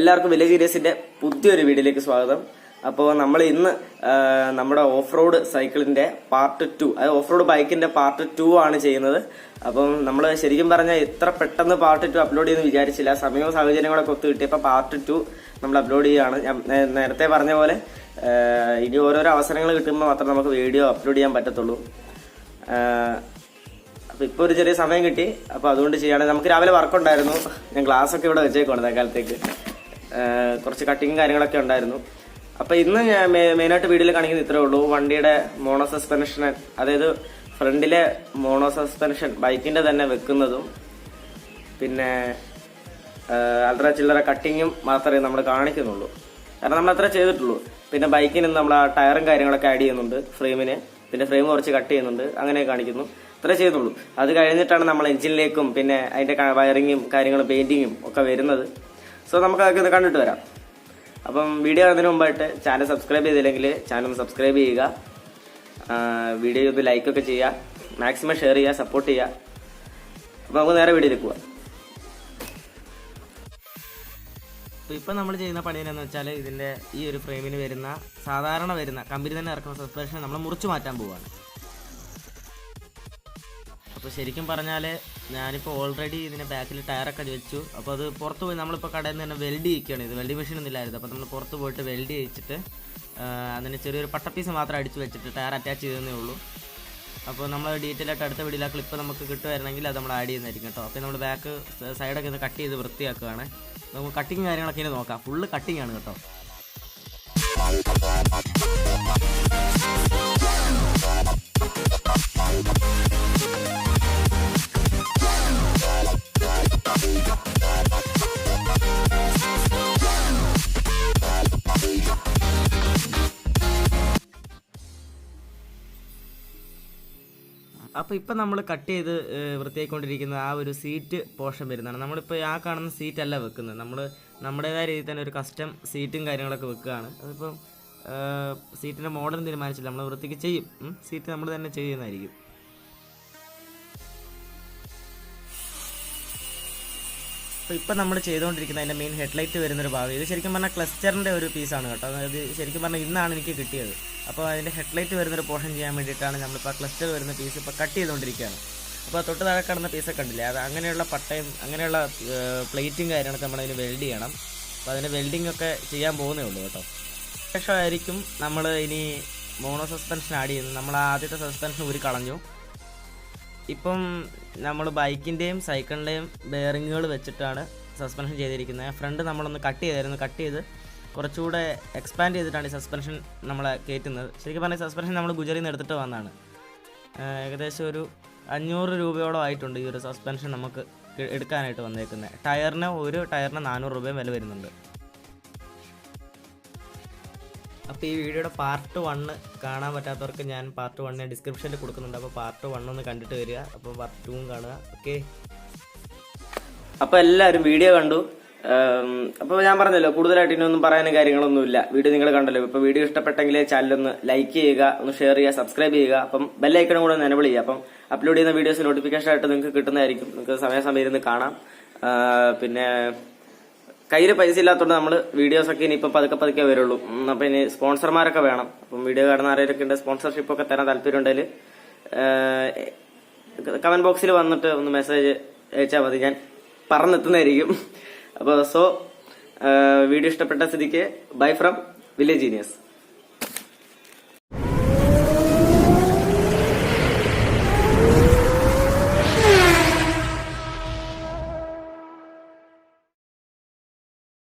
എല്ലാവർക്കും വില്ലേജ് ജീനിയസിന്റെ പുതിയൊരു വീഡിയോയിലേക്ക് സ്വാഗതം. അപ്പോൾ നമ്മൾ ഇന്ന് നമ്മുടെ ഓഫ് റോഡ് സൈക്കിളിന്റെ പാർട്ട് 2, അത് ഓഫ് റോഡ് ബൈക്കിന്റെ പാർട്ട് 2 ആണ് ചെയ്യുന്നത്. അപ്പം നമ്മൾ ശരിക്കും പറഞ്ഞാൽ ഇത്ര പെട്ടെന്ന് പാർട്ട് 2 അപ്ലോഡ് ചെയ്യുമെന്ന് വിചാരിച്ചില്ല. സമയവും സാഹചര്യങ്ങളൊക്കെ ഒത്തു കിട്ടിയപ്പോൾ പാർട്ട് 2 നമ്മൾ അപ്ലോഡ് ചെയ്യുകയാണ്. ഞാൻ നേരത്തെ പറഞ്ഞ പോലെ ഇനി ഓരോരോ അവസരങ്ങൾ കിട്ടുമ്പോൾ മാത്രം നമുക്ക് വീഡിയോ അപ്ലോഡ് ചെയ്യാൻ പറ്റത്തുള്ളൂ. അപ്പോൾ ഇപ്പോൾ ഒരു ചെറിയ സമയം കിട്ടി, അപ്പോൾ അതുകൊണ്ട് ചെയ്യുകയാണ്. നമുക്ക് രാവിലെ വർക്ക് ഉണ്ടായിരുന്നു. ഞാൻ ഗ്ലാസ്സൊക്കെ ഇവിടെ വെച്ചേക്കുവാണ് തൽക്കാലത്തേക്ക്. കുറച്ച് കട്ടിങ്ങും കാര്യങ്ങളൊക്കെ ഉണ്ടായിരുന്നു. അപ്പോൾ ഇന്ന് ഞാൻ മെയിനായിട്ട് വീഡിയോയിൽ കാണിക്കുന്നത് ഇത്രേ ഉള്ളൂ. വണ്ടിയുടെ മോണോ സസ്പെൻഷൻ, അതായത് ഫ്രണ്ടിലെ മോണോ സസ്പെൻഷൻ ബൈക്കിന്റെ തന്നെ വെക്കുന്നതും പിന്നെ അല്ലറ ചില്ലറ കട്ടിങ്ങും മാത്രമേ നമ്മൾ കാണിക്കുന്നുള്ളൂ. കാരണം നമ്മൾ അത്ര ചെയ്തിട്ടുള്ളൂ. പിന്നെ ബൈക്കിന് നമ്മൾ ആ ടയറും കാര്യങ്ങളൊക്കെ ആഡ് ചെയ്യുന്നുണ്ട് ഫ്രെയിമിന്. പിന്നെ ഫ്രെയിം കുറച്ച് കട്ട് ചെയ്യുന്നുണ്ട്, അങ്ങനെ കാണിക്കുന്നു. അത്രേ ചെയ്യുന്നുള്ളൂ. അത് കഴിഞ്ഞിട്ടാണ് നമ്മൾ എഞ്ചിനിലേക്കും പിന്നെ അതിന്റെ വയറിങ്ങും കാര്യങ്ങളും പെയിന്റിങ്ങും ഒക്കെ വരുന്നത്. സോ നമുക്ക് അതൊക്കെ ഒന്ന് കണ്ടിട്ട് വരാം. അപ്പം വീഡിയോ കാണുന്നതിന് മുമ്പായിട്ട് ചാനൽ സബ്സ്ക്രൈബ് ചെയ്തില്ലെങ്കിൽ ചാനൽ ഒന്ന് സബ്സ്ക്രൈബ് ചെയ്യുക. വീഡിയോ ഒന്ന് ലൈക്കൊക്കെ ചെയ്യുക, മാക്സിമം ഷെയർ ചെയ്യുക, സപ്പോർട്ട് ചെയ്യുക. അപ്പം നമുക്ക് നേരെ വീഡിയോയിലേക്ക് പോവാം. അപ്പോൾ ഇപ്പം നമ്മൾ ചെയ്യുന്ന പണി എന്ന് വെച്ചാൽ ഇതിൻ്റെ ഈ ഒരു ഫ്രെയിമിന് വരുന്ന സാധാരണ വരുന്ന കമ്പനി തന്നെ ഇറക്കുന്ന സസ്പെൻഷൻ നമ്മൾ മുറിച്ച് മാറ്റാൻ പോവുകയാണ്. അപ്പോൾ ശരിക്കും പറഞ്ഞാൽ ഞാനിപ്പോൾ ഓൾറെഡി ഇതിൻ്റെ ബാക്കിൽ ടയറൊക്കെ വെച്ചു. അപ്പോൾ അത് പുറത്ത് പോയി നമ്മളിപ്പോൾ കടയിൽ നിന്ന് തന്നെ വെൽഡ് ചെയ്യിക്കുകയാണ്. ഇത് വെൽഡിങ് മെഷീൻ ഒന്നുമില്ലായിരുന്നു. അപ്പോൾ നമ്മൾ പുറത്ത് പോയിട്ട് വെൽഡ് ചെയ്യിച്ചിട്ട് അതിന് ചെറിയൊരു പട്ടപ്പീസ് മാത്രം അടിച്ച് വെച്ചിട്ട് ടയർ അറ്റാച്ച് ചെയ്തതേ ഉള്ളൂ. അപ്പോൾ നമ്മൾ ഡീറ്റെയിൽ ആയിട്ട് അടുത്ത വീഡിയോയിലെ ക്ലിപ്പ് നമുക്ക് കിട്ടുമായിരുന്നെങ്കിൽ അത് നമ്മൾ ആഡ് ചെയ്യുന്നതായിരിക്കും കേട്ടോ. അപ്പോൾ നമ്മൾ ബാക്ക് സൈഡൊക്കെ ഒന്ന് കട്ട് ചെയ്ത് വൃത്തിയാക്കുകയാണ്. നമുക്ക് കട്ടിങ് കാര്യങ്ങളൊക്കെ ഇനി നോക്കാം. ഫുള്ള് കട്ടിങ് ആണ് കേട്ടോ. അപ്പോൾ ഇപ്പം നമ്മൾ കട്ട് ചെയ്ത് വൃത്തിയായിക്കൊണ്ടിരിക്കുന്ന ആ ഒരു സീറ്റ് പോർഷൻ വരുന്നതാണ്. നമ്മളിപ്പോൾ ആ കാണുന്ന സീറ്റ് അല്ല വെക്കുന്നത്. നമ്മൾ നമ്മുടേതായ രീതിയിൽ തന്നെ ഒരു കസ്റ്റം സീറ്റും കാര്യങ്ങളൊക്കെ വെക്കുകയാണ്. അതിപ്പം സീറ്റിൻ്റെ മോഡൽ തീരുമാനിച്ചില്ല, നമ്മൾ വൃത്തിക്ക് ചെയ്യും. സീറ്റ് നമ്മൾ തന്നെ ചെയ്യുന്നതായിരിക്കും. അപ്പോൾ ഇപ്പം നമ്മൾ ചെയ്തുകൊണ്ടിരിക്കുന്ന അതിൻ്റെ മെയിൻ ഹെഡ്ലൈറ്റ് വരുന്നൊരു ഭാഗം. ഇത് ശരിക്കും പറഞ്ഞാൽ ക്ലസ്റ്ററിൻ്റെ ഒരു പീസാണ് കേട്ടോ. അതായത് ശരിക്കും പറഞ്ഞാൽ ഇന്നാണ് എനിക്ക് കിട്ടിയത്. അപ്പോൾ അതിൻ്റെ ഹെഡ്ലൈറ്റ് വരുന്നൊരു പോർഷൻ ചെയ്യാൻ വേണ്ടിയിട്ടാണ് നമ്മളിപ്പോൾ ആ ക്ലസ്റ്റർ വരുന്ന പീസ് ഇപ്പോൾ കട്ട് ചെയ്തുകൊണ്ടിരിക്കുകയാണ്. അപ്പോൾ തൊട്ട് താഴെ കിടന്ന പീസൊക്കെ കണ്ടില്ലേ, അത് അങ്ങനെയുള്ള പട്ടയും അങ്ങനെയുള്ള പ്ലേറ്റും കാര്യങ്ങളൊക്കെ നമ്മളതിന് വെൽഡ് ചെയ്യണം. അപ്പോൾ അതിന് വെൽഡിംഗ് ഒക്കെ ചെയ്യാൻ പോകുന്നേ ഉള്ളൂ കേട്ടോ. ശേഷമായിരിക്കും നമ്മൾ ഇനി മോണോ സസ്പെൻഷൻ ആഡ് ചെയ്യുന്നത്. നമ്മൾ ആദ്യത്തെ സസ്പെൻഷൻ ഊരി കളഞ്ഞു. ഇപ്പം നമ്മൾ ബൈക്കിൻ്റെയും സൈക്കിളിൻ്റെയും ബെയറിങ്ങുകൾ വെച്ചിട്ടാണ് സസ്പെൻഷൻ ചെയ്തിരിക്കുന്നത്. ഫ്രണ്ട് നമ്മളൊന്ന് കട്ട് ചെയ്തായിരുന്നു. കട്ട് ചെയ്ത് കുറച്ചുകൂടെ എക്സ്പാൻഡ് ചെയ്തിട്ടാണ് ഈ സസ്പെൻഷൻ നമ്മളെ കയറ്റുന്നത്. ശരിക്കും പറഞ്ഞാൽ സസ്പെൻഷൻ നമ്മൾ ഗുജറിയിൽ നിന്ന് എടുത്തിട്ട് വന്നതാണ്. ഏകദേശം ഒരു 500 രൂപയോളം ആയിട്ടുണ്ട് ഈ ഒരു സസ്പെൻഷൻ നമുക്ക് എടുക്കാനായിട്ട് വന്നേക്കുന്നത്. ഒരു ടയറിന് 400 രൂപയും വില വരുന്നുണ്ട്. അപ്പോൾ ഈ വീഡിയോയുടെ പാർട്ട് 1 കാണാൻ പറ്റാത്തവർക്ക് ഞാൻ പാർട്ട് 1 ഡിസ്ക്രിപ്ഷനിൽ കൊടുക്കുന്നുണ്ട്. അപ്പോൾ പാർട്ട് 1 ഒന്ന് കണ്ടിട്ട് വരിക. അപ്പോൾ പാർട്ട് 2 കാണുക. ഓക്കെ, അപ്പോൾ എല്ലാവരും വീഡിയോ കണ്ടു. അപ്പോൾ ഞാൻ പറഞ്ഞല്ലോ, കൂടുതലായിട്ട് ഇനിയൊന്നും പറയാനും കാര്യങ്ങളൊന്നുമില്ല. വീഡിയോ നിങ്ങൾ കണ്ടല്ലോ. ഇപ്പോൾ വീഡിയോ ഇഷ്ടപ്പെട്ടെങ്കിൽ ചാനലൊന്ന് ലൈക്ക് ചെയ്യുക, ഒന്ന് ഷെയർ ചെയ്യുക, സബ്സ്ക്രൈബ് ചെയ്യുക. അപ്പം ബെല്ലൈക്കണും കൂടെ ഒന്ന് എനേബിൾ ചെയ്യുക. അപ്പം അപ്ലോഡ് ചെയ്യുന്ന വീഡിയോസ് നോട്ടിഫിക്കേഷൻ ആയിട്ട് നിങ്ങൾക്ക് കിട്ടുന്നതായിരിക്കും. നിങ്ങൾക്ക് സമയം ഇരുന്ന് കാണാം. പിന്നെ കയ്യിൽ പൈസ ഇല്ലാത്തതുകൊണ്ട് നമ്മൾ വീഡിയോസൊക്കെ ഇനിയിപ്പോൾ പതുക്കെ വരുള്ളൂ. അപ്പം ഇനി സ്പോൺസർമാരൊക്കെ വേണം. അപ്പം വീഡിയോ കാണുന്ന ആരെയൊക്കെ ഉണ്ട് സ്പോൺസർഷിപ്പൊക്കെ തരാൻ താല്പര്യം ഉണ്ടെങ്കിൽ കമന്റ് ബോക്സിൽ വന്നിട്ട് ഒന്ന് മെസ്സേജ് അയച്ചാൽ മതി, ഞാൻ പറഞ്ഞെത്തുന്നതായിരിക്കും. അപ്പോൾ വീഡിയോ ഇഷ്ടപ്പെട്ട സ്ഥിതിക്ക് ബൈ ഫ്രം വില്ലേജ് ജീനിയസ്.